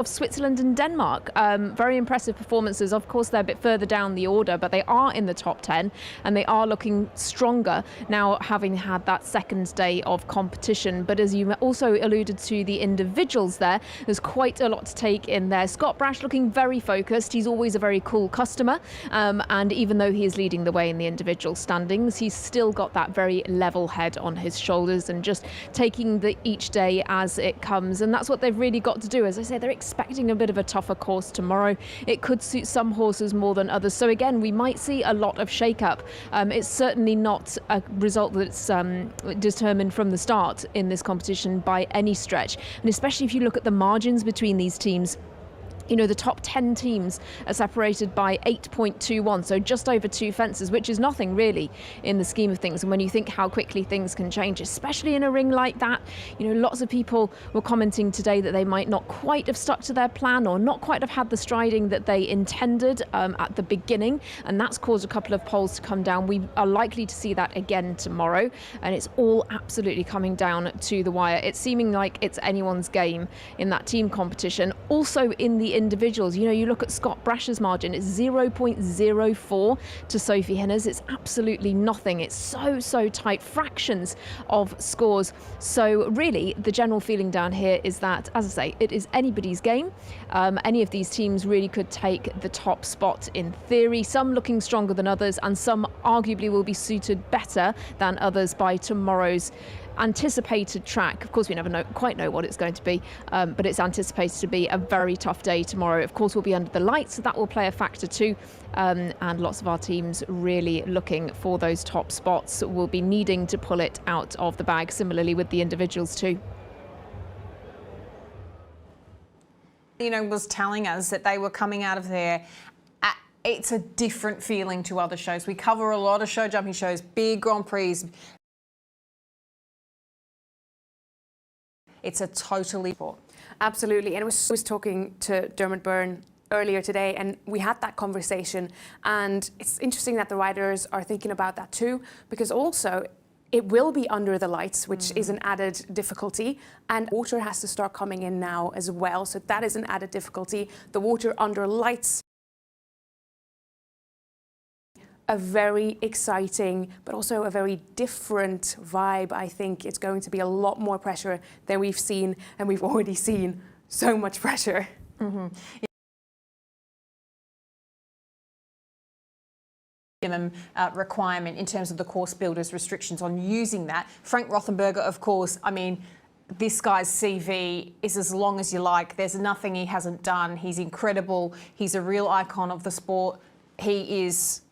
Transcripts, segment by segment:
of Switzerland and Denmark. Very impressive performances. Of course, they're a bit further down the order, but they are in the top 10 and they are looking stronger now, having had that second day of competition. But as you also alluded to, the individuals there's quite a lot to take in there. Scott Brash looking very focused. He's always a very cool customer. And even though he is leading the way in the individual standings, he's still got that very level head on his shoulders and just taking each day as it comes. And that's what they've really got to do. As I say, they're expecting a bit of a tougher course tomorrow. It could suit some horses more than others. So again, we might see a lot of shake-up. It's certainly not a result that's determined from the start in this competition by any stretch. And especially if you look at the margins between these teams. You know, the top 10 teams are separated by 8.21, so just over 2 fences, which is nothing really in the scheme of things. And when you think how quickly things can change, especially in a ring like that, you know, lots of people were commenting today that they might not quite have stuck to their plan or not quite have had the striding that they intended at the beginning. And that's caused a couple of poles to come down. We are likely to see that again tomorrow. And it's all absolutely coming down to the wire. It's seeming like it's anyone's game in that team competition. Also in the individuals, you know, you look at Scott Brash's margin, it's 0.04 to Sophie Hinner's. It's absolutely nothing. It's so tight, fractions of scores. So really the general feeling down here is that, as I say, it is anybody's game. Any of these teams really could take the top spot in theory, some looking stronger than others and some arguably will be suited better than others by tomorrow's anticipated track. Of course, we never quite know what it's going to be, but it's anticipated to be a very tough day tomorrow. Of course, we'll be under the lights, so that will play a factor too. And lots of our teams really looking for those top spots will be needing to pull it out of the bag, similarly with the individuals too. You know, was telling us that they were coming out of there. It's a different feeling to other shows. We cover a lot of show jumping shows, big Grand Prix. It's a totally sport. Absolutely. And I was talking to Dermot Byrne earlier today and we had that conversation, and it's interesting that the riders are thinking about that too, because also it will be under the lights, which is an added difficulty, and water has to start coming in now as well, so that is an added difficulty. The water under lights, a very exciting, but also a very different vibe. I think it's going to be a lot more pressure than we've seen, and we've already seen so much pressure. Requirement in terms of the course builders' restrictions on using that. Frank Rothenberger, of course, I mean, this guy's CV is as long as you like. There's nothing he hasn't done. He's incredible. He's a real icon of the sport. He is,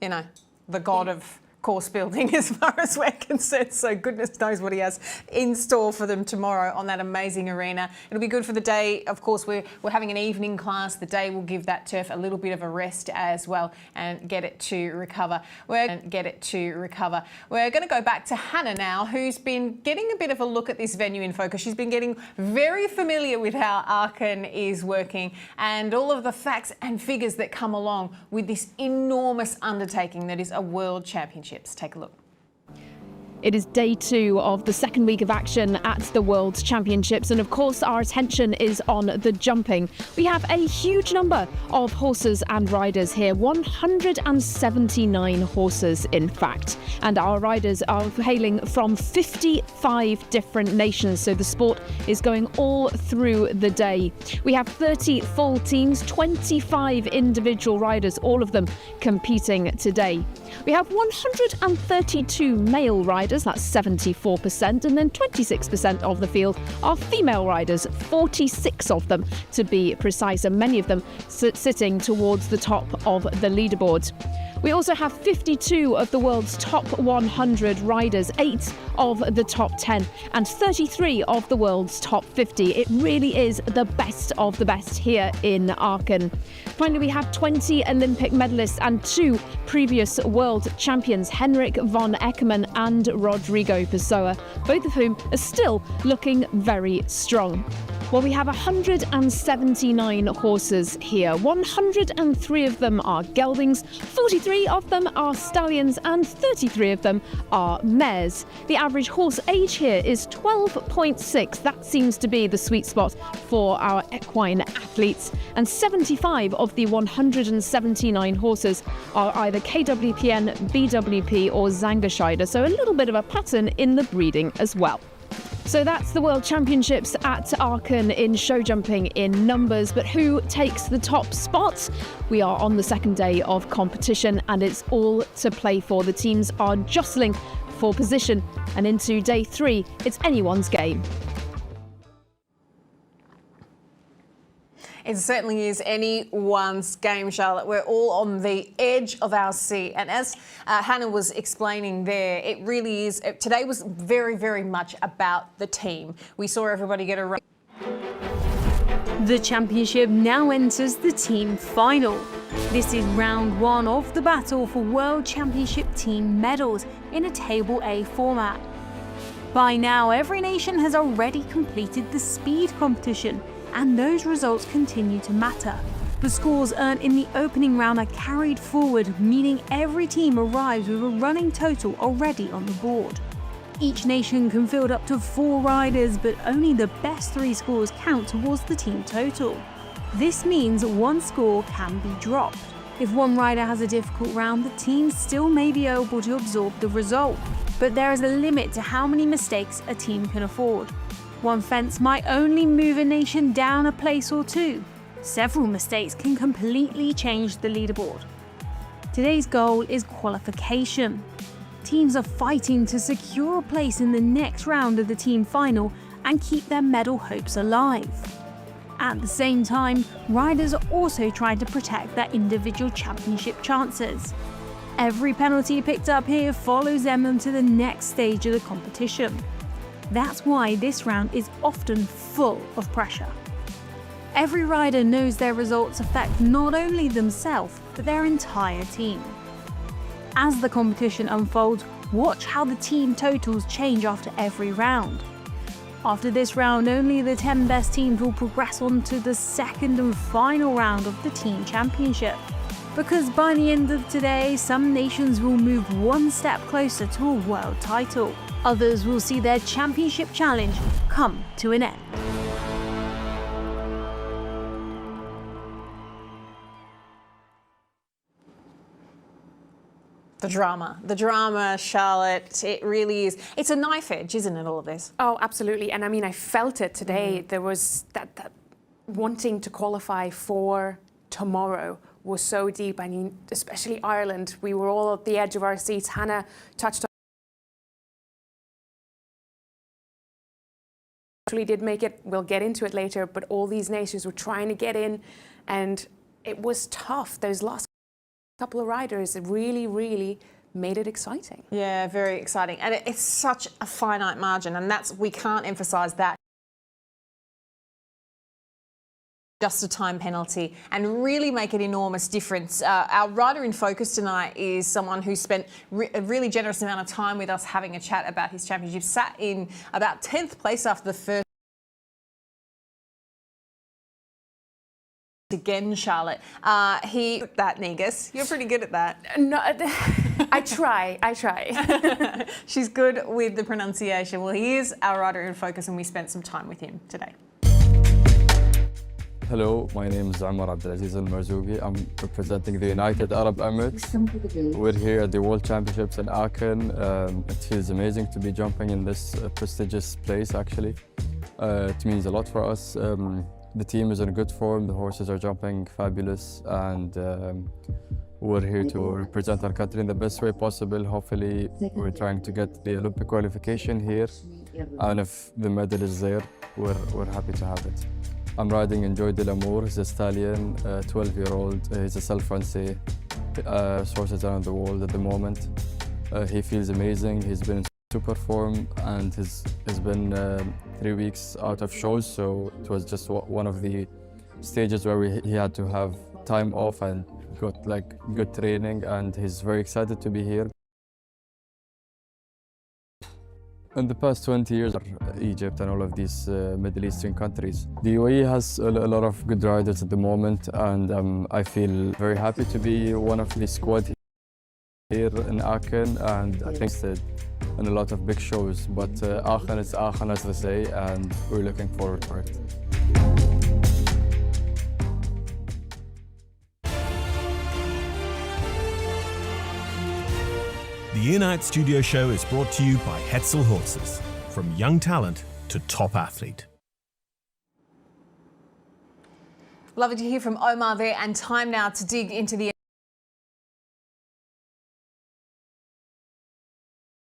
you know, the god of course building as far as we're concerned. So goodness knows what he has in store for them tomorrow on that amazing arena. It'll be good for the day. Of course, we're having an evening class. The day will give that turf a little bit of a rest as well and get it to recover. We're going to go back to Hannah now, who's been getting a bit of a look at this venue in focus. She's been getting very familiar with how Aachen is working and all of the facts and figures that come along with this enormous undertaking that is a World Championships. Take a look. It is day 2 of the second week of action at the World Championships, and of course our attention is on the jumping. We have a huge number of horses and riders here, 179 horses in fact, and our riders are hailing from 55 different nations, so the sport is going all through the day. We have 30 full teams, 25 individual riders, all of them competing today. We have 132 male riders, that's 74%, and then 26% of the field are female riders, 46 of them to be precise, and many of them sitting towards the top of the leaderboard. We also have 52 of the world's top 100 riders, 8 of the top 10 and 33 of the world's top 50. It really is the best of the best here in Aachen. Finally, we have 20 Olympic medalists and 2 previous world champions, Henrik von Eckermann and Rodrigo Pessoa, both of whom are still looking very strong. Well, we have 179 horses here. 103 of them are geldings, 43 of them are stallions, and 33 of them are mares. The average horse age here is 12.6. That seems to be the sweet spot for our equine athletes. And 75 of the 179 horses are either KWPN, BWP, or Zangerscheide. So a little bit of a pattern in the breeding as well. So that's the World Championships at Aachen in show jumping in numbers, but who takes the top spot? We are on the second day of competition and it's all to play for. The teams are jostling for position, and into day 3, it's anyone's game. It certainly is anyone's game, Charlotte. We're all on the edge of our seat. And as Hannah was explaining there, it really is. Today was very, very much about the team. We saw everybody get a run. The championship now enters the team final. This is round 1 of the battle for World Championship team medals in a Table A format. By now, every nation has already completed the speed competition, and those results continue to matter. The scores earned in the opening round are carried forward, meaning every team arrives with a running total already on the board. Each nation can field up to 4 riders, but only the best 3 scores count towards the team total. This means one score can be dropped. If one rider has a difficult round, the team still may be able to absorb the result, but there is a limit to how many mistakes a team can afford. One fence might only move a nation down a place or 2. Several mistakes can completely change the leaderboard. Today's goal is qualification. Teams are fighting to secure a place in the next round of the team final and keep their medal hopes alive. At the same time, riders are also trying to protect their individual championship chances. Every penalty picked up here follows them onto the next stage of the competition. That's why this round is often full of pressure. Every rider knows their results affect not only themselves, but their entire team. As the competition unfolds, watch how the team totals change after every round. After this round, only the 10 best teams will progress on to the second and final round of the team championship. Because by the end of today, some nations will move one step closer to a world title. Others will see their championship challenge come to an end. The drama, Charlotte, it really is. It's a knife edge, isn't it, all of this? Oh, absolutely. And I mean, I felt it today. There was that wanting to qualify for tomorrow was so deep. I mean, especially Ireland, we were all at the edge of our seats. Hannah touched on actually did make it. We'll get into it later, but all these nations were trying to get in, and it was tough. Those last couple of riders really made it exciting. Yeah, very exciting. And it's such a finite margin, and we can't emphasize that. Just a time penalty, and really make an enormous difference. Our rider in focus tonight is someone who spent a really generous amount of time with us having a chat about his championship, sat in about 10th place after the first. Again, Charlotte. That Negus, you're pretty good at that. No, I try. She's good with the pronunciation. Well, he is our rider in focus, and we spent some time with him today. Hello, my name is Omar Al Marzooqi. I'm representing the United Arab Emirates. We're here at the World Championships in Aachen. It feels amazing to be jumping in this prestigious place, actually. It means a lot for us. The team is in good form, the horses are jumping fabulous, and we're here to represent our country in the best way possible. Hopefully, we're trying to get the Olympic qualification here, and if the medal is there, we're happy to have it. I'm riding Enjoy de l'Amour. He's a stallion, 12-year-old. He's a self-Français. Sources around the world at the moment. He feels amazing. He's been in super form, and he's been 3 weeks out of shows, so it was just one of the stages where he had to have time off and got like good training, and he's very excited to be here. In the past 20 years, Egypt and all of these Middle Eastern countries, the UAE has a lot of good riders at the moment, and I feel very happy to be one of the squad here in Aachen, and I think it's in a lot of big shows. But Aachen is Aachen, as they say, and we're looking forward for it. The Unite Studio Show is brought to you by Hetzel Horses, from young talent to top athlete. Lovely to hear from Omar there, and time now to dig into the...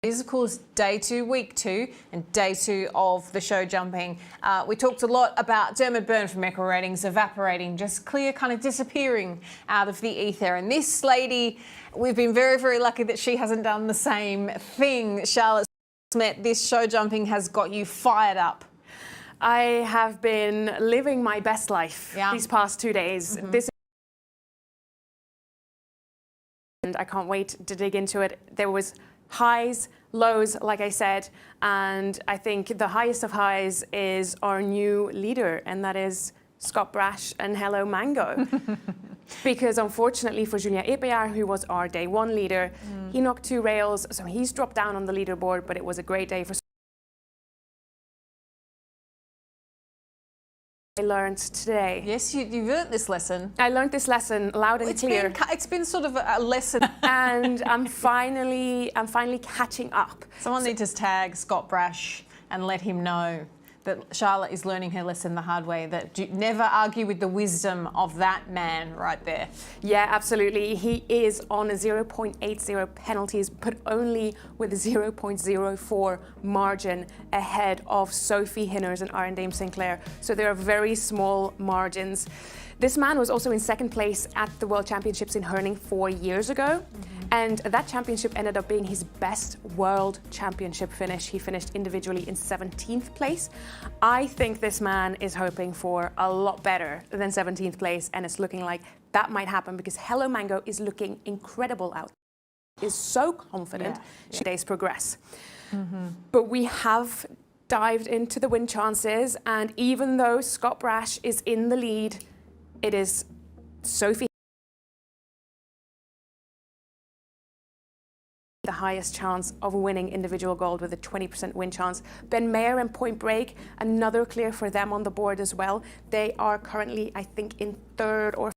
It is, of course, day 2, week 2, and day 2 of the show jumping. We talked a lot about Dermot Byrne from Echo Ratings evaporating, just clear, kind of disappearing out of the ether. And this lady, we've been very, very lucky that she hasn't done the same thing. Charlotte Smith, this show jumping has got you fired up. I have been living my best life these past 2 days. And I can't wait to dig into it. There was highs, lows, like I said, and I think the highest of highs is our new leader, and that is Scott Brash and Hello Mango. Because unfortunately for Julien Epeyard, who was our day 1 leader, he knocked 2 rails, so he's dropped down on the leaderboard, but it was a great day for I learned today. Yes, you learnt this lesson. I learned this lesson loud and clear. It's been sort of a lesson. And I'm finally catching up. Someone needs to tag Scott Brash and let him know that Charlotte is learning her lesson the hard way, that you never argue with the wisdom of that man right there. Yeah, absolutely. He is on a 0.80 penalties, but only with a 0.04 margin ahead of Sophie Hinners and Arendame Sinclair. So there are very small margins. This man was also in 2nd place at the World Championships in Herning 4 years ago. And that championship ended up being his best World Championship finish. He finished individually in 17th place. I think this man is hoping for a lot better than 17th place, and it's looking like that might happen because Hello Mango is looking incredible out. Is so confident days progress. But we have dived into the win chances, and even though Scott Brash is in the lead, it is Sophie the highest chance of winning individual gold with a 20% win chance. Ben Mayer and Point Break, another clear for them on the board as well. They are currently, I think, in 3rd or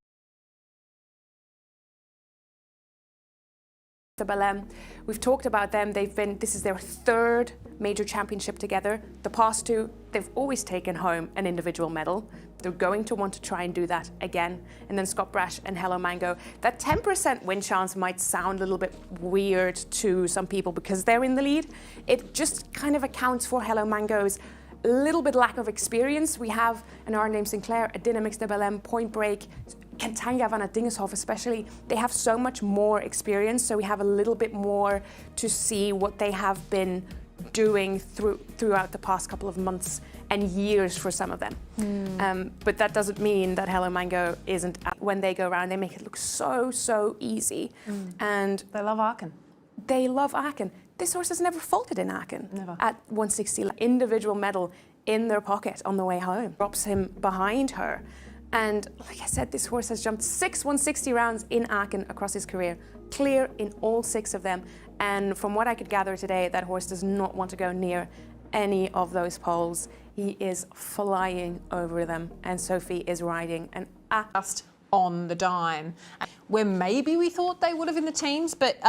the Belém. We've talked about them. This is their 3rd major championship together. The past 2, they've always taken home an individual medal. They're going to want to try and do that again. And then Scott Brash and Hello Mango. That 10% win chance might sound a little bit weird to some people because they're in the lead. It just kind of accounts for Hello Mango's a little bit lack of experience. We have an Arendame Sinclair, a Dynamics de Belém, Point Break, Kentanga van het Dingeshof especially. They have so much more experience, so we have a little bit more to see what they have been doing throughout the past couple of months and years for some of them. But that doesn't mean that Hello Mango isn't. When they go around, they make it look so easy. And they love Aachen. They love Aachen. This horse has never faltered in Aachen. Never. At 160, individual medal in their pocket on the way home. Drops him behind her. And like I said, this horse has jumped 6 160 rounds in Aachen across his career, clear in all 6 of them. And from what I could gather today, that horse does not want to go near any of those poles. He is flying over them, and Sophie is riding an just on the dime, where maybe we thought they would have in the teams, but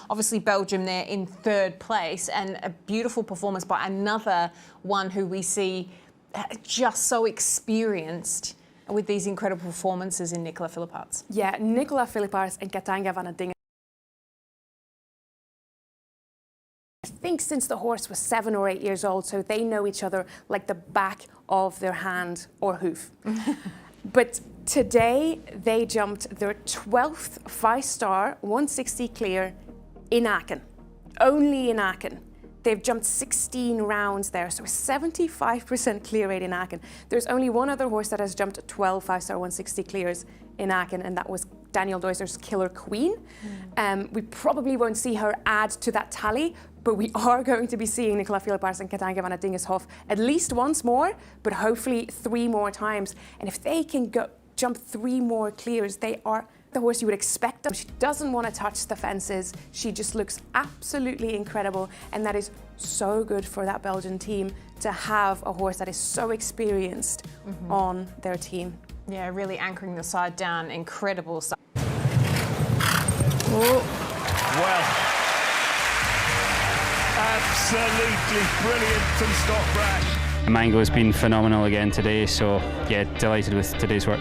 obviously Belgium there in 3rd place, and a beautiful performance by another one who we see just so experienced with these incredible performances in Nicolas Philippaerts. Yeah, Nicolas Philippaerts and Kentanga van het Dingeshof. I think since the horse was 7 or 8 years old, so they know each other like the back of their hand or hoof. But today they jumped their 12th 5-star 160 clear in Aachen, only in Aachen. They've jumped 16 rounds there, so a 75% clear rate in Aachen. There's only one other horse that has jumped 12 5-star 160 clears in Aachen, and that was Daniel Deuser's Killer Queen. We probably won't see her add to that tally, but we are going to be seeing Nicola Philippaars and Katanga van het Dingeshof at least once more, but hopefully 3 more times. And if they can jump 3 more clears, they are the horse you would expect them. She doesn't want to touch the fences. She just looks absolutely incredible, and that is so good for that Belgian team to have a horse that is so experienced on their team. Yeah, really anchoring the side down, incredible stuff. Well, absolutely brilliant from Scott Brash. Mango's been phenomenal again today, so yeah, delighted with today's work.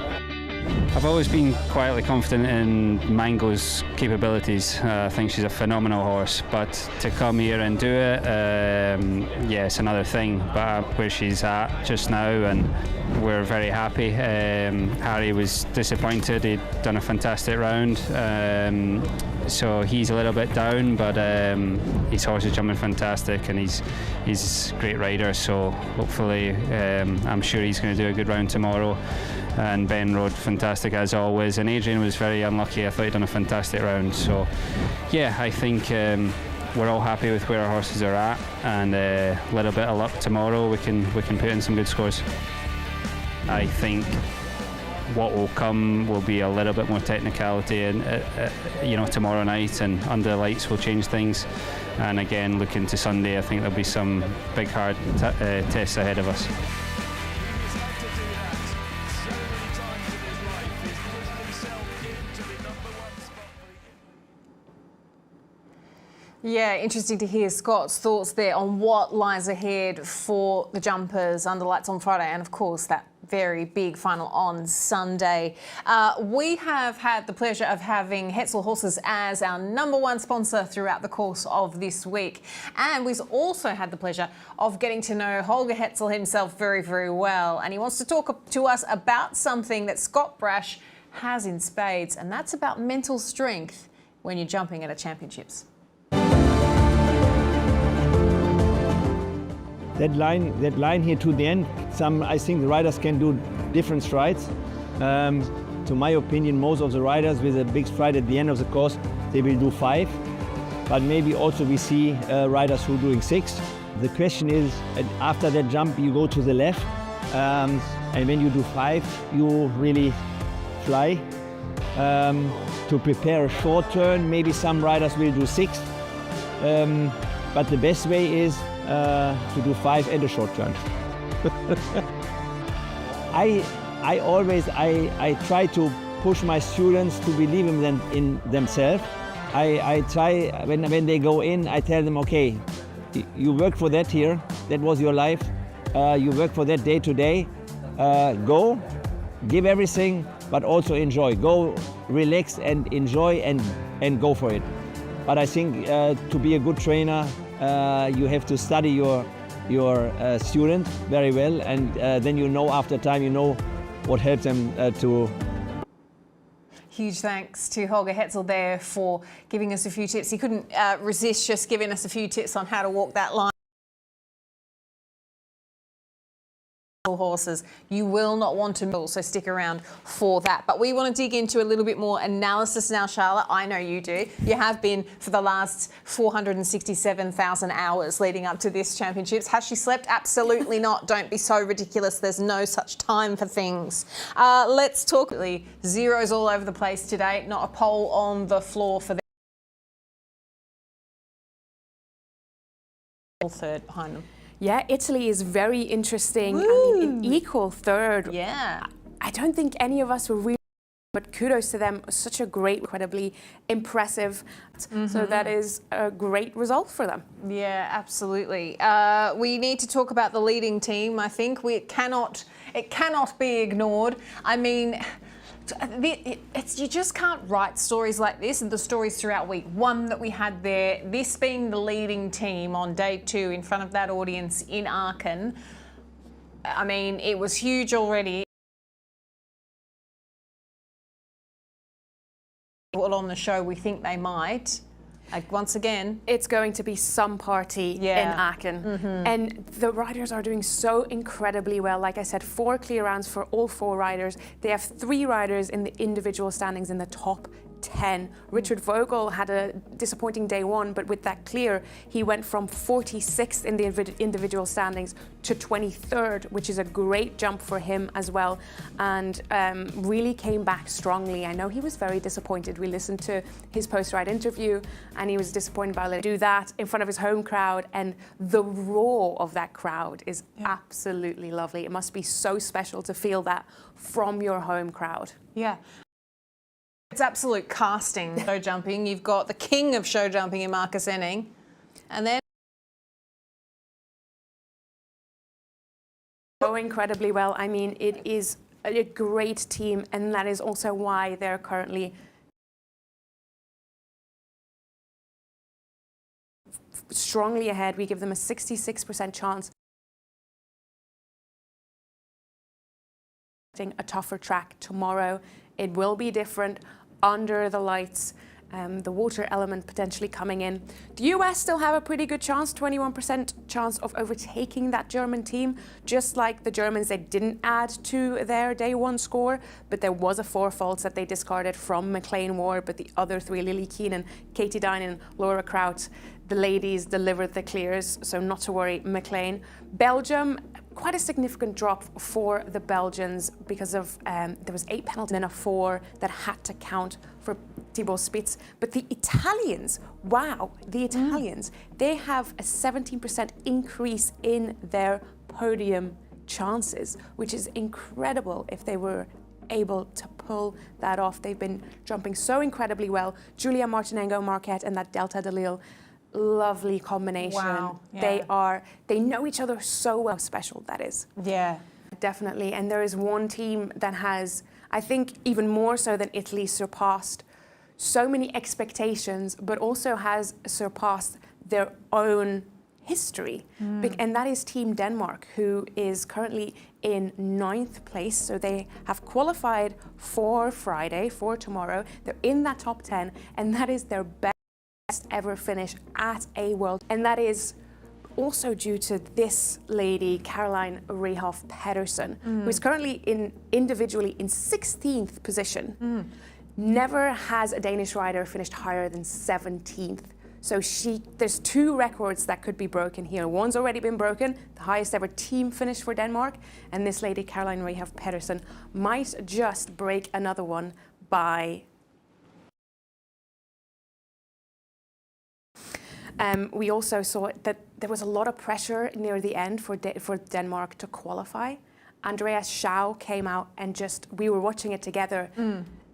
I've always been quietly confident in Mango's capabilities. I think she's a phenomenal horse, but to come here and do it, yeah, it's another thing. But where she's at just now, and we're very happy. Harry was disappointed. He'd done a fantastic round, so he's a little bit down, but his horse is jumping fantastic, and he's a great rider. So hopefully, I'm sure he's going to do a good round tomorrow. And Ben rode fantastic as always, and Adrian was very unlucky. I thought he'd done a fantastic round. So yeah, I think we're all happy with where our horses are at, and a little bit of luck tomorrow, we can put in some good scores. I think what will come will be a little bit more technicality, and tomorrow night, and under the lights will change things. And again, looking to Sunday, I think there'll be some big hard tests ahead of us. Yeah, interesting to hear Scott's thoughts there on what lies ahead for the jumpers under lights on Friday, and of course that very big final on Sunday. We have had the pleasure of having Hetzel Horses as our #1 sponsor throughout the course of this week, and we've also had the pleasure of getting to know Holger Hetzel himself very, very well, and he wants to talk to us about something that Scott Brash has in spades, and that's about mental strength when you're jumping at a championships. That line here to the end, I think the riders can do different strides. To my opinion, most of the riders with a big stride at the end of the course, they will do 5. But maybe also we see riders who are doing 6. The question is, after that jump, you go to the left, and when you do 5, you really fly. To prepare a short turn, maybe some riders will do 6. But the best way is to do 5 and a short turn. I try to push my students to believe in themselves. I try, when they go in, I tell them, okay, you work for that here, that was your life, you work for that day to day, go, give everything, but also enjoy. Go, relax and enjoy, and go for it. But I think to be a good trainer, you have to study your student very well, and then you know after time, you know what helps them to. Huge thanks to Holger Hetzel there for giving us a few tips. He couldn't resist just giving us a few tips on how to walk that line. Horses, you will not want to, so stick around for that. But we want to dig into a little bit more analysis now, Charlotte. I know you do. You have been for the last 467,000 hours leading up to this championships. Has she slept? Absolutely not. Don't be so ridiculous. There's no such time for things. Let's talk. Zeros all over the place today. Not a pole on the floor for them. Third behind them. Yeah, Italy is very interesting. Woo! I mean, in equal third. Yeah. I don't think any of us were really, but kudos to them. Such a great, incredibly impressive. So that is a great result for them. Yeah, absolutely. We need to talk about the leading team. I think it cannot be ignored. I mean, you just can't write stories like this, and the stories throughout week 1 that we had there, this being the leading team on day 2 in front of that audience in Aachen. I mean, it was huge already. Well, on the show, we think they might. Once again, it's going to be some party in Aachen. And the riders are doing so incredibly well. Like I said, 4 clear rounds for all 4 riders. They have 3 riders in the individual standings in the top 10. Richard Vogel had a disappointing day one, but with that clear, he went from 46th in the individual standings to 23rd, which is a great jump for him as well, and really came back strongly. I know he was very disappointed. We listened to his post-ride interview, and he was disappointed about it. Do that in front of his home crowd, and the roar of that crowd is absolutely lovely. It must be so special to feel that from your home crowd. Yeah. It's absolute casting, show jumping. You've got the king of show jumping in Marcus Enning, and then so incredibly well. I mean, it is a great team, and that is also why they're currently strongly ahead. We give them a 66% chance. A tougher track tomorrow. It will be different under the lights, the water element potentially coming in. The US still have a pretty good chance, 21% chance of overtaking that German team. Just like the Germans, they didn't add to their day one score, but there was a 4 faults that they discarded from McLean Ward, but the other 3, Lily Keenan, Katie Dynan, Laura Kraut, the ladies delivered the clears, so not to worry, McLean. Belgium, quite a significant drop for the Belgians because of there was 8 penalties and a 4 that had to count for Thibaut Spitz. But the Italians, wow, the Italians, they have a 17% increase in their podium chances, which is incredible if they were able to pull that off. They've been jumping so incredibly well. Julia Martinengo Marquette and that Delta de Lille, lovely combination. Wow, yeah. They know each other so well. How special that is. Yeah. Definitely. And there is one team that has, I think even more so than Italy, surpassed so many expectations, but also has surpassed their own history. And that is Team Denmark, who is currently in 9th place. So they have qualified for Friday, for tomorrow. They're in that top 10, and that is their best ever finish at a World. And that is also due to this lady, Caroline Rehoff Pedersen, who is currently individually in 16th position. Never has a Danish rider finished higher than 17th. So there's 2 records that could be broken here. One's already been broken, the highest ever team finish for Denmark, and this lady, Caroline Rehoff Pedersen, might just break another one by we also saw that there was a lot of pressure near the end for Denmark to qualify. Andreas Schau came out and we were watching it together.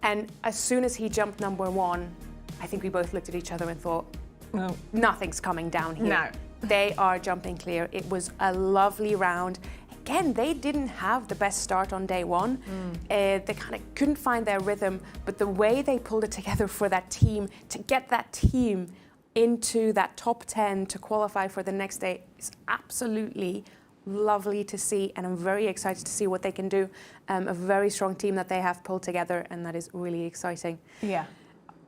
And as soon as he jumped number 1, I think we both looked at each other and thought, no, nothing's coming down here. No. They are jumping clear. It was a lovely round. Again, they didn't have the best start on day one. They kind of couldn't find their rhythm, but the way they pulled it together for that team, to get that team into that top 10 to qualify for the next day is absolutely lovely to see, and I'm very excited to see what they can do. A very strong team that they have pulled together, and that is really exciting. Yeah.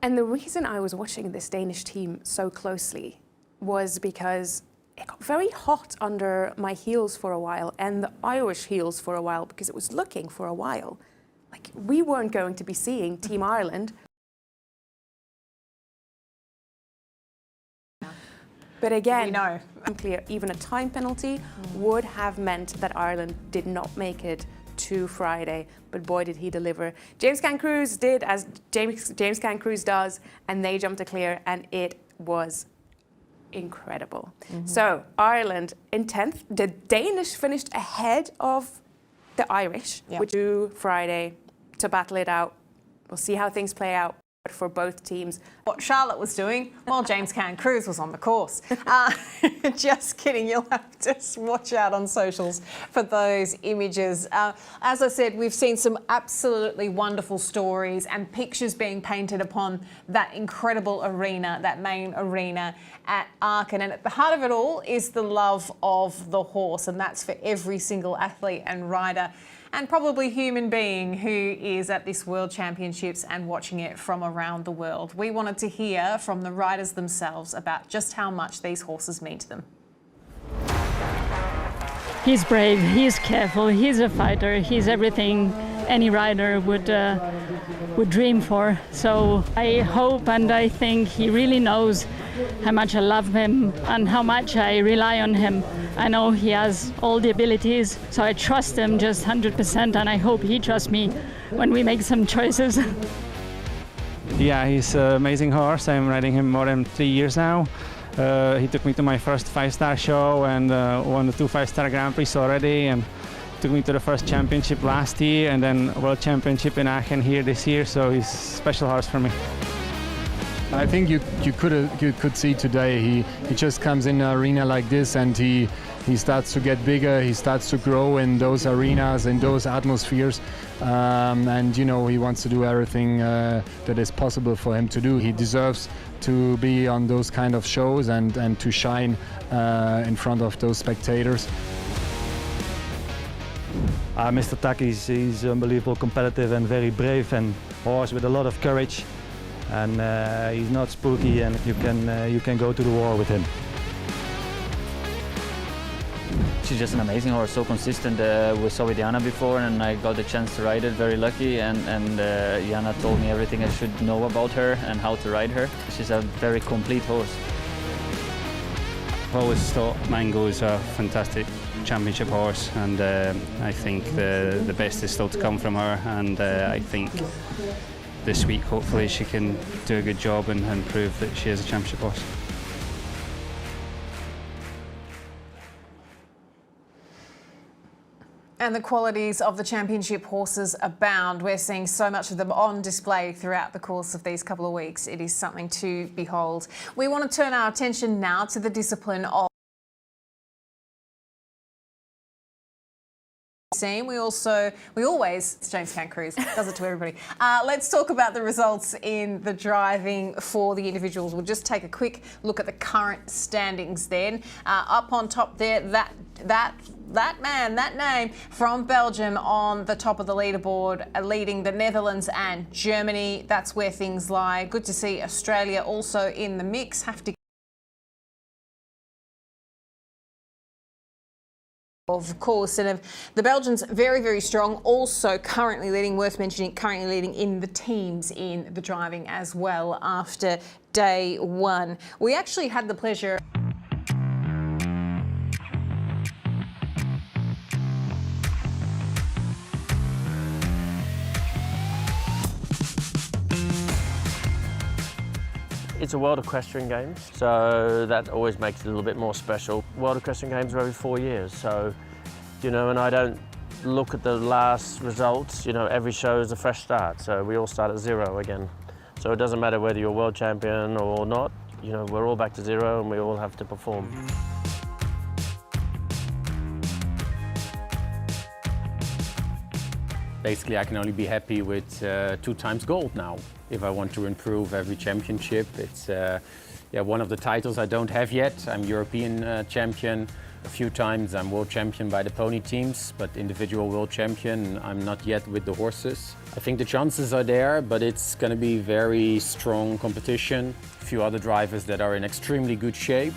And the reason I was watching this Danish team so closely was because it got very hot under my heels for a while, and the Irish heels for a while, because it was looking for a while like we weren't going to be seeing Team Ireland. But again, I'm clear, even a time penalty would have meant that Ireland did not make it to Friday, but boy did he deliver. James Can-Cruz did as James Can-Cruz does, and they jumped to clear, and it was incredible. So Ireland in 10th, the Danish finished ahead of the Irish, which do Friday to battle it out. We'll see how things play out for both teams. What Charlotte was doing while James Can-Cruz was on the course. Just kidding, you'll have to watch out on socials for those images. As I said, we've seen some absolutely wonderful stories and pictures being painted upon that incredible arena, that main arena at Aachen. And at the heart of it all is the love of the horse, and that's for every single athlete and rider and probably human being who is at this World Championships and watching it from around the world. We wanted to hear from the riders themselves about just how much these horses mean to them. He's brave, he's careful, he's a fighter, he's everything any rider would dream for. So I hope and I think he really knows how much I love him and how much I rely on him. I know he has all the abilities, so I trust him just 100%, and I hope he trusts me when we make some choices. Yeah, he's an amazing horse. I'm riding him more than 3 years now. He took me to my first 5-star show and won the 2 5-star Grand Prix already, and took me to the first championship last year and then World Championship in Aachen here this year, so he's a special horse for me. I think you could see today he just comes in an arena like this and he starts to get bigger, he starts to grow in those arenas, in those atmospheres, and you know, he wants to do everything that is possible for him to do. He deserves to be on those kind of shows and to shine in front of those spectators. Mr. Taki, he's unbelievable, competitive and very brave, and horse with a lot of courage, and he's not spooky, and you can go to the war with him. She's just an amazing horse, so consistent. We saw with Jana before, and I got the chance to ride it, very lucky, and Jana told me everything I should know about her and how to ride her. She's a very complete horse. I've always thought Mango is a fantastic championship horse, and I think the best is still to come from her, and I think this week hopefully she can do a good job and prove that she is a championship horse. And the qualities of the championship horses abound. We're seeing so much of them on display throughout the course of these couple of weeks. It is something to behold. We want to turn our attention now to the discipline of we always, it's James Cancruz, does it to everybody. Let's talk about the results in the driving for the individuals. We'll just take a quick look at the current standings then. Up on top there, that name from Belgium on the top of the leaderboard, leading the Netherlands and Germany. That's where things lie. Good to see Australia also in the mix. Have to of course, and the Belgians very, very strong, also currently leading, worth mentioning, currently leading in the teams in the driving as well after day one. We actually had the pleasure It's a World Equestrian Games, so that always makes it a little bit more special. World Equestrian Games are every 4 years, so, you know, and I don't look at the last results, you know, every show is a fresh start, so we all start at zero again. So it doesn't matter whether you're world champion or not, you know, we're all back to zero and we all have to perform. Basically, I can only be happy with 2 times gold now. If I want to improve every championship, it's one of the titles I don't have yet. I'm European champion a few times. I'm world champion by the pony teams, but individual world champion, I'm not yet with the horses. I think the chances are there, but it's going to be very strong competition. A few other drivers that are in extremely good shape.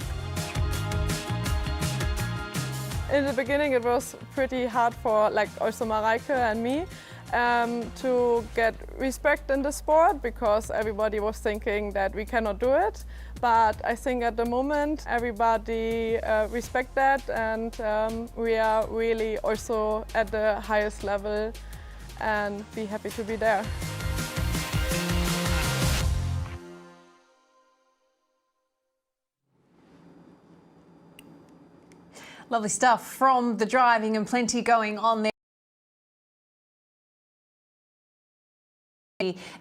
In the beginning it was pretty hard for also Mareike and me to get respect in the sport, because everybody was thinking that we cannot do it. But I think at the moment everybody respect that, and we are really also at the highest level and be happy to be there. lovely stuff from the driving, and plenty going on there.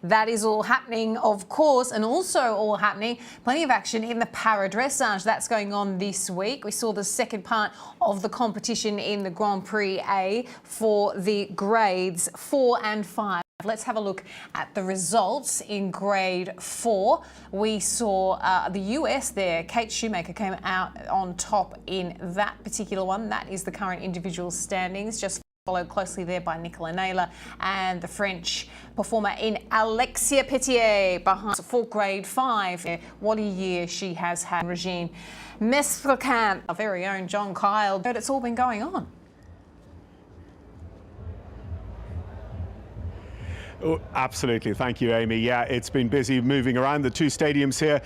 That is all happening, of course, and also all happening, plenty of action in the para-dressage. That's going on this week. We saw the second part of the competition in the Grand Prix A for the grades 4 and 5. Let's have a look at the results in grade 4. We saw the US there. Kate Shoemaker came out on top in that particular one. That is the current individual standings, just followed closely there by Nicola Naylor and the French performer in Alexia Petier behind for grade 5. What a year she has had. Regine Mesfrequin, our very own John Kyle. But it's all been going on. Oh, absolutely. Thank you, Amy. Yeah, it's been busy moving around the two stadiums here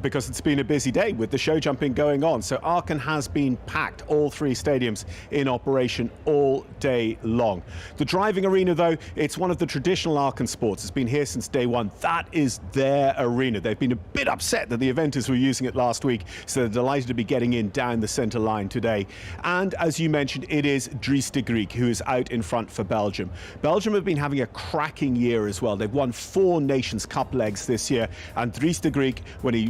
because it's been a busy day with the show jumping going on. So Aachen has been packed, all three stadiums in operation all day long. The driving arena, though, it's one of the traditional Aachen sports. It's been here since day one. That is their arena. They've been a bit upset that the eventers were using it last week, so they're delighted to be getting in down the centre line today. And as you mentioned, it is Dries de Griek who is out in front for Belgium. Belgium have been having a cracking year as well. They've won 4 Nations Cup legs this year, and Dries de Griek, when he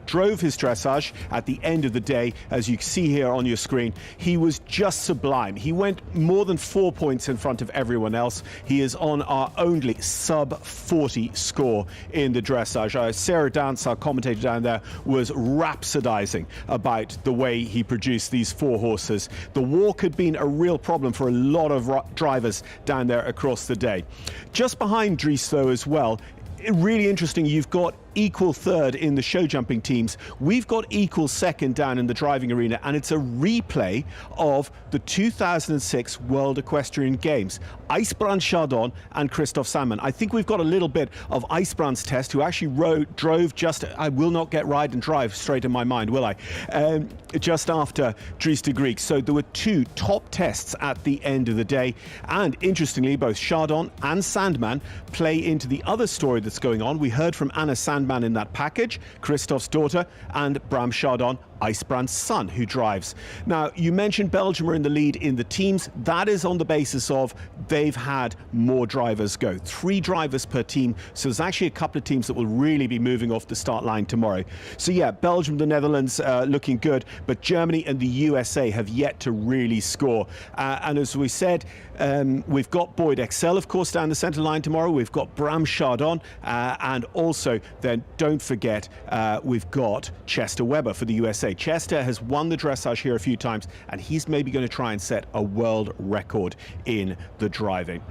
drove his dressage at the end of the day, as you see here on your screen, he was just sublime. He went more than 4 points in front of everyone else. He is on our only sub-40 score in the dressage. Sarah Dance, our commentator down there, was rhapsodizing about the way he produced these 4 horses. The walk had been a real problem for a lot of drivers down there across the day. Just behind Dries, though, as well, really interesting, you've got equal third in the show jumping teams. We've got equal second down in the driving arena, and it's a replay of the 2006 World Equestrian Games. IJsbrand Chardon and Christoph Sandman. I think we've got a little bit of IJsbrand's test, who actually drove just, I will not get ride and drive straight in my mind, will I? Just after Dries de Griek. So there were 2 top tests at the end of the day. And interestingly, both Chardon and Sandman play into the other story that's going on. We heard from Anna Sandman in that package, Christoph's daughter, and Bram Chardon, IJsbrand's son, who drives. Now, you mentioned Belgium are in the lead in the teams. That is on the basis of they've had more drivers go. 3 drivers per team. So there's actually a couple of teams that will really be moving off the start line tomorrow. So yeah, Belgium, the Netherlands looking good, but Germany and the USA have yet to really score. And as we said, we've got Boyd Excel, of course, down the centre line tomorrow. We've got Bram Chardon, and also then don't forget we've got Chester Webber for the USA. Chester has won the dressage here a few times, and he's maybe going to try and set a world record in the driving.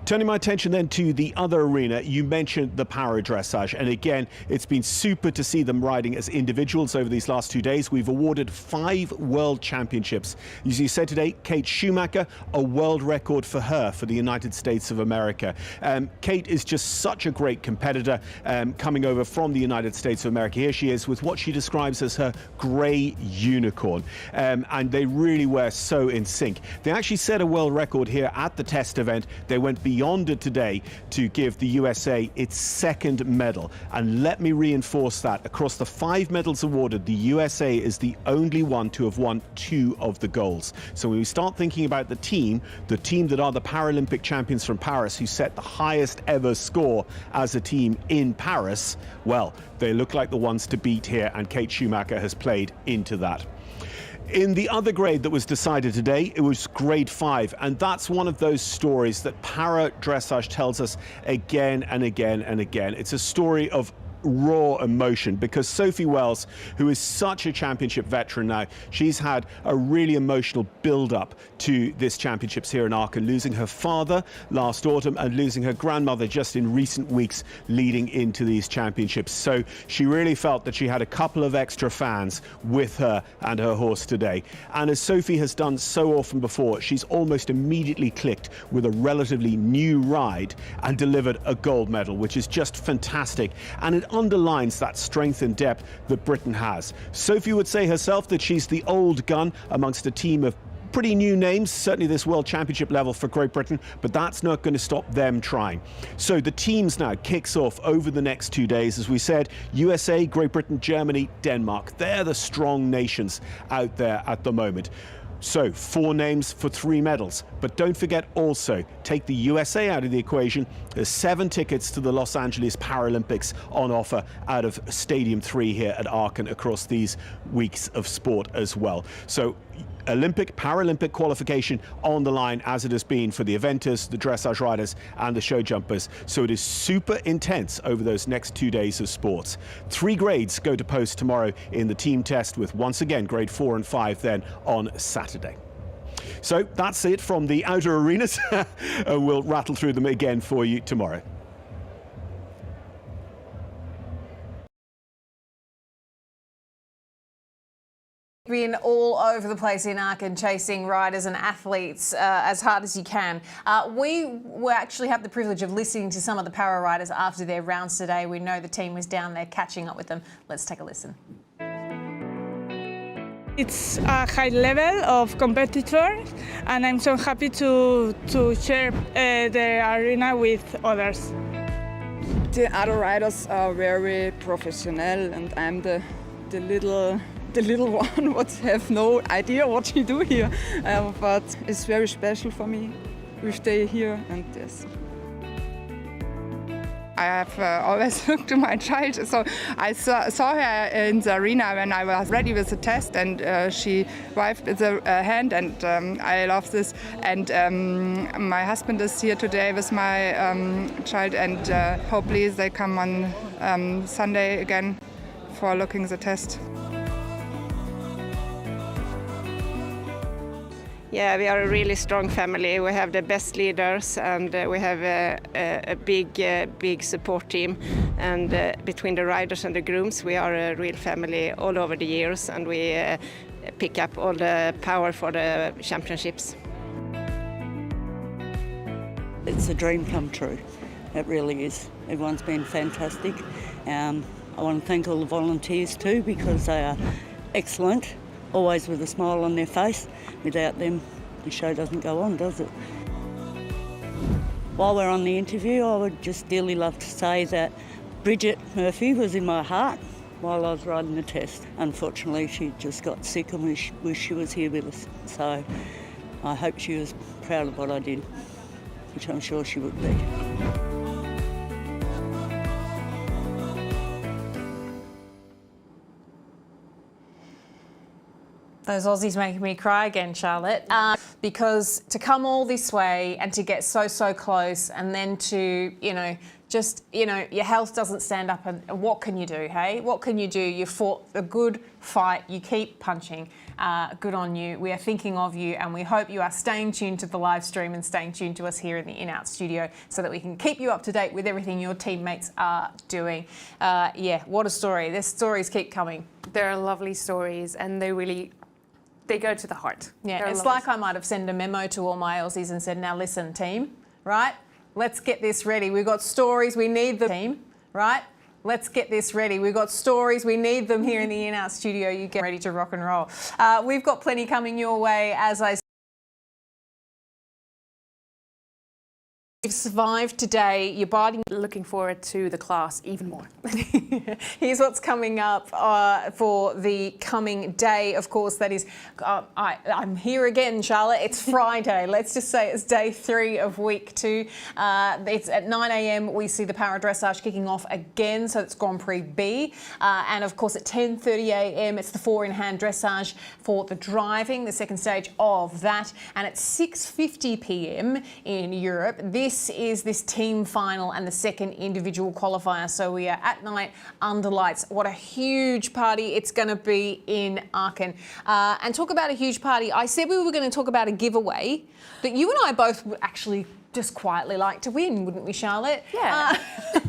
Turning my attention then to the other arena, you mentioned the para-dressage, and again, it's been super to see them riding as individuals over these last 2 days. We've awarded 5 world championships. As you said today, Kate Schumacher, a world record for her for the United States of America. Kate is just such a great competitor, coming over from the United States of America. Here she is with what she describes as her grey unicorn, and they really were so in sync. They actually set a world record here at the test event. They went beyond it today to give the USA its 2nd medal, and let me reinforce that. Across the 5 medals awarded, the USA is the only one to have won 2 of the golds. So when we start thinking about the team that are the Paralympic champions from Paris, who set the highest ever score as a team in Paris, well, they look like the ones to beat here, and Kate Schumacher has played into that. In the other grade that was decided today, it was grade 5, and that's one of those stories that para-dressage tells us again and again and again. It's a story of raw emotion, because Sophie Wells, who is such a championship veteran now, she's had a really emotional build-up to this championships here in Aachen, losing her father last autumn and losing her grandmother just in recent weeks leading into these championships. So she really felt that she had a couple of extra fans with her and her horse today. And as Sophie has done so often before, she's almost immediately clicked with a relatively new ride and delivered a gold medal, which is just fantastic. And it underlines that strength and depth that Britain has. Sophie would say herself that she's the old gun amongst a team of pretty new names, certainly this World Championship level for Great Britain, but that's not going to stop them trying. So the teams now kicks off over the next 2 days. As we said, USA, Great Britain, Germany, Denmark. They're the strong nations out there at the moment. So 4 names for 3 medals. But don't forget also, take the USA out of the equation. There's 7 tickets to the Los Angeles Paralympics on offer out of Stadium 3 here at Aachen across these weeks of sport as well. So Olympic, Paralympic qualification on the line, as it has been for the eventers, the dressage riders and the show jumpers. So it is super intense over those next 2 days of sports. 3 grades go to post tomorrow in the team test, with once again grade 4 and 5 then on Saturday. So that's it from the outer arenas. We'll rattle through them again for you tomorrow. been all over the place in Aachen chasing riders and athletes as hard as you can. We will actually have the privilege of listening to some of the para riders after their rounds today. We know the team was down there catching up with them. Let's take a listen. It's a high level of competitors, and I'm so happy to share the arena with others. The other riders are very professional, and I'm the little one what have no idea what you do here. But it's very special for me with day here, and yes. I have always looked to my child, so I saw her in the arena when I was ready with the test, and she waved the hand, and I love this. And my husband is here today with my child, and hopefully they come on Sunday again for looking the test. Yeah, we are a really strong family. We have the best leaders, and we have a big support team. And between the riders and the grooms, we are a real family all over the years, and we pick up all the power for the championships. It's a dream come true. It really is. Everyone's been fantastic. I want to thank all the volunteers too, because they are excellent, always with a smile on their face. Without them, the show doesn't go on, does it? While we're on the interview, I would just dearly love to say that Bridget Murphy was in my heart while I was riding the test. Unfortunately, she just got sick and wish she was here with us. So I hope she was proud of what I did, which I'm sure she would be. Those Aussies making me cry again, Charlotte, because to come all this way and to get so close, and then to, your health doesn't stand up, and what can you do, hey? What can you do? You fought a good fight, you keep punching. Good on you. We are thinking of you, and we hope you are staying tuned to the live stream and staying tuned to us here in the In-Out studio so that we can keep you up to date with everything your teammates are doing. Yeah, what a story. Their stories keep coming. They're lovely stories, and they go to the heart. Yeah, it's like I might have sent a memo to all my Aussies and said, now listen, team, right? Let's get this ready. We've got stories, we need the team, right? Let's get this ready. We've got stories, we need them here in the In-Out studio. You get ready to rock and roll. We've got plenty coming your way, as I said. You've survived today, you're biting. Looking forward to the class even more. Here's what's coming up for the coming day. Of course, that is, I'm here again, Charlotte. It's Friday. Let's just say it's day 3 of week 2. It's at 9 a.m. We see the para-dressage kicking off again. So it's Grand Prix B. And of course, at 10:30 a.m., it's the 4-in-hand dressage for the driving, the second stage of that. And at 6:50 p.m. in Europe, this is this team final and the second individual qualifier. So we are at night under lights. What a huge party it's going to be in Aachen. And talk about a huge party. I said we were going to talk about a giveaway that you and I both would actually just quietly like to win, wouldn't we, Charlotte? Yeah.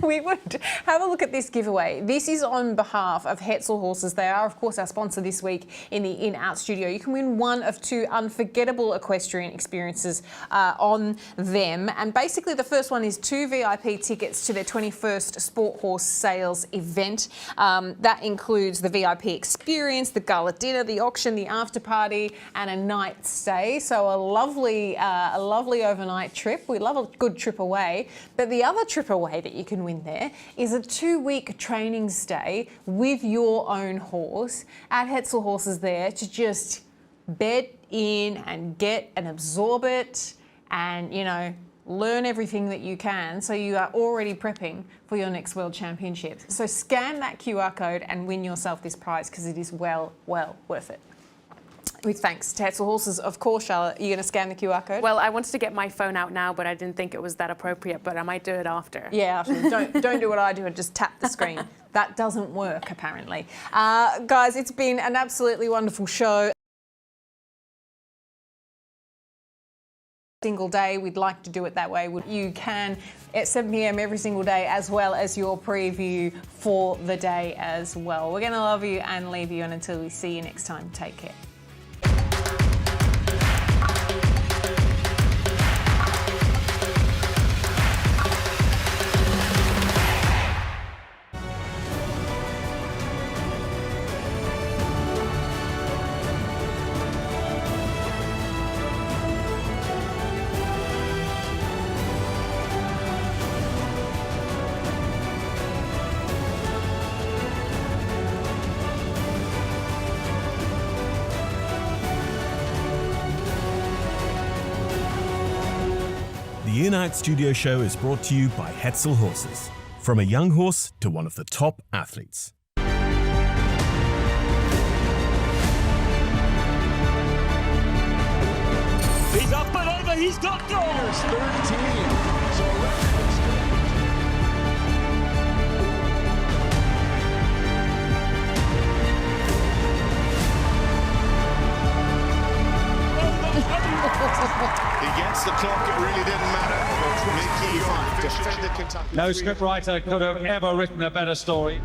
We would. Have a look at this giveaway. This is on behalf of Hetzel Horses. They are, of course, our sponsor this week in the In-Out studio. You can win one of 2 unforgettable equestrian experiences on them. And basically, the first one is 2 VIP tickets to their 21st Sport Horse Sales event. That includes the VIP experience, the gala dinner, the auction, the after party, and a night stay. So a lovely overnight trip. We love a good trip away. But the other trip away that you can win there is a 2-week training stay with your own horse at Hetzel Horses there to just bed in and get and absorb it and, learn everything that you can, so you are already prepping for your next World Championships. So scan that QR code and win yourself this prize, because it is well worth it. With thanks to Hetzel Horses, of course, Charlotte. Are you going to scan the QR code? Well, I wanted to get my phone out now, but I didn't think it was that appropriate, but I might do it after. Yeah, after. Don't do what I do and just tap the screen. That doesn't work, apparently. Guys, it's been an absolutely wonderful show. single day. We'd like to do it that way. You can at 7 p.m. every single day, as well as your preview for the day as well. We're going to love you and leave you, and until we see you next time, take care. The In-Out Studio Show is brought to you by Hetzel Horses. From a young horse to one of the top athletes. He's up and over, he's got goals! 13. Against the clock, it really didn't matter. Mickey, defend the Kentucky. No scriptwriter could have ever written a better story.